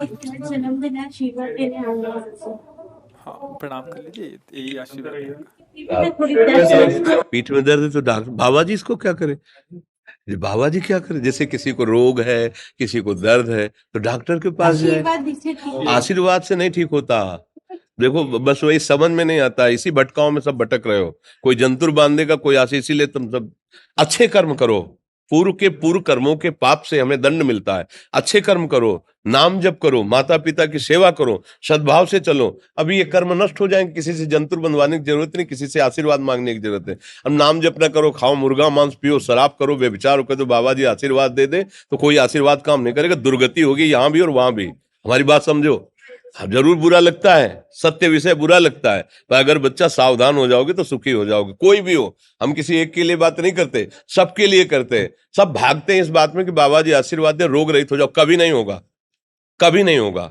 जन्मदिन है, आशीर्वाद देने आऊंगा आपसे। हाँ, प्रणाम कर लीजिए, यही आशीर्वाद रहेगा। मैं थोड़ी देर पीठ में दर्द है तो डॉक्टर बाबा जी इसको क्या करे? ये बाबा जी क्या करे? जैसे किसी को रोग है, किसी को दर्द है तो डॉक्टर के पास जाए। आशीर्वाद दीजिए, ठीक है। आशीर्वाद से नहीं ठीक होता। देखो बस वही समझ में नहीं आता, इसी भटकाओं में सब भटक रहे हो। कोई जंतुर बांधेगा, कोई आशीष, इसीलिए तुम सब अच्छे कर्म करो। पूर्व कर्मों के पाप से हमें दंड मिलता है। अच्छे कर्म करो, नाम जप करो, माता पिता की सेवा करो, सद्भाव से चलो। अभी ये कर्म नष्ट हो जाएंगे, किसी से जंतुर बंधवाने की जरूरत नहीं, किसी से आशीर्वाद मांगने की जरूरत है। अब नाम जप ना करो, खाओ मुर्गा मांस, पियो शराब, करो व्यभिचार करो, तो बाबा जी आशीर्वाद दे दे तो कोई आशीर्वाद काम नहीं करेगा। दुर्गति होगी यहाँ भी और वहां भी। हमारी बात समझो। हाँ, जरूर बुरा लगता है, सत्य विषय बुरा लगता है, पर अगर बच्चा सावधान हो जाओगे तो सुखी हो जाओगे। कोई भी हो, हम किसी एक के लिए बात नहीं करते, सबके लिए करते हैं। सब भागते हैं इस बात में कि बाबा जी आशीर्वाद दे, रोग रहित हो जाओ। कभी नहीं होगा, कभी नहीं होगा।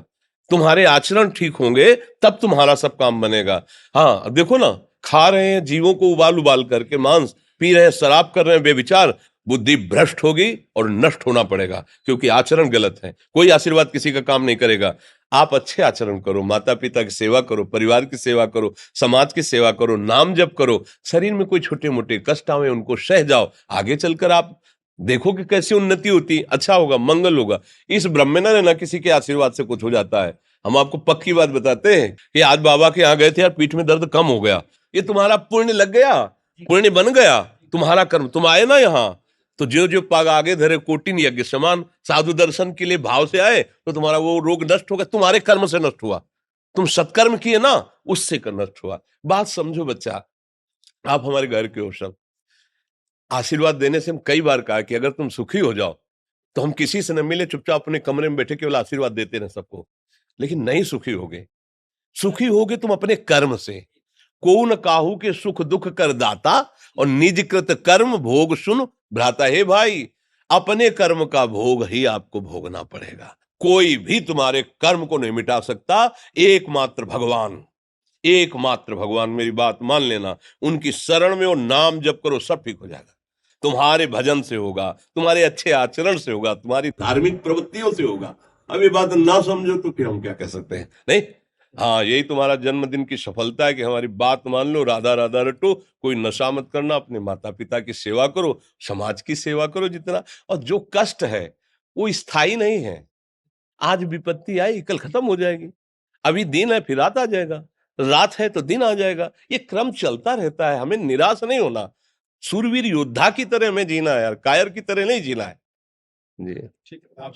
तुम्हारे आचरण ठीक होंगे तब तुम्हारा सब काम बनेगा। हाँ देखो ना, खा रहे हैं जीवों को उबाल उबाल करके मांस, पी रहे हैं शराब, कर रहे हैं बेविचार, बुद्धि भ्रष्ट होगी और नष्ट होना पड़ेगा, क्योंकि आचरण गलत है। कोई आशीर्वाद किसी का काम नहीं करेगा। आप अच्छे आचरण करो, माता पिता की सेवा करो, परिवार की सेवा करो, समाज की सेवा करो, नाम जप करो। शरीर में कोई छोटे मोटे कष्ट आवे उनको सह जाओ। आगे चलकर आप देखो कि कैसी उन्नति होती, अच्छा होगा, मंगल होगा। इस ब्रह्म में ना रहना किसी के आशीर्वाद से कुछ हो जाता है। हम आपको पक्की बात बताते हैं कि आज बाबा के यहाँ गए थे यार, पीठ में दर्द कम हो गया। ये तुम्हारा पुण्य लग गया, पुण्य बन गया, तुम्हारा कर्म। तुम आए ना यहाँ, तो जो जो पाग आगे धरे कोटिन यज्ञ समान, साधु दर्शन के लिए भाव से आए तो तुम्हारा वो रोग नष्ट हो गया, तुम्हारे कर्म से नष्ट हुआ। तुम सत्कर्म किए ना, उससे कर नष्ट हुआ। बात समझो बच्चा, आप हमारे घर के हो सब। आशीर्वाद देने से हम कई बार कहा कि अगर तुम सुखी हो जाओ तो हम किसी से न मिले, चुपचाप अपने कमरे में बैठे केवल आशीर्वाद देते रहे सबको। लेकिन नहीं सुखी होगे। सुखी होगे तुम अपने कर्म से। को न काहू के सुख दुख कर दाता, और निज कृत कर्म भोग सुन भ्राता। हे भाई, अपने कर्म का भोग ही आपको भोगना पड़ेगा। कोई भी तुम्हारे कर्म को नहीं मिटा सकता, एकमात्र भगवान। एकमात्र भगवान, मेरी बात मान लेना। उनकी शरण में और नाम जप करो, सब ठीक हो जाएगा। तुम्हारे भजन से होगा, तुम्हारे अच्छे आचरण से होगा, तुम्हारी धार्मिक प्रवृत्तियों से होगा। अब ये बात ना समझो तो फिर हम क्या कह सकते हैं? नहीं, हाँ यही तुम्हारा जन्मदिन की सफलता है कि हमारी बात मान लो, राधा राधा रटो, कोई नशा मत करना, अपने माता पिता की सेवा करो, समाज की सेवा करो जितना। और जो कष्ट है वो स्थायी नहीं है। आज विपत्ति आई, कल खत्म हो जाएगी। अभी दिन है, फिर रात आ जाएगा, रात है तो दिन आ जाएगा। ये क्रम चलता रहता है, हमें निराश नहीं होना। सूरवीर योद्धा की तरह हमें जीना है यार, कायर की तरह नहीं जीना है। जी। ठीक है, आप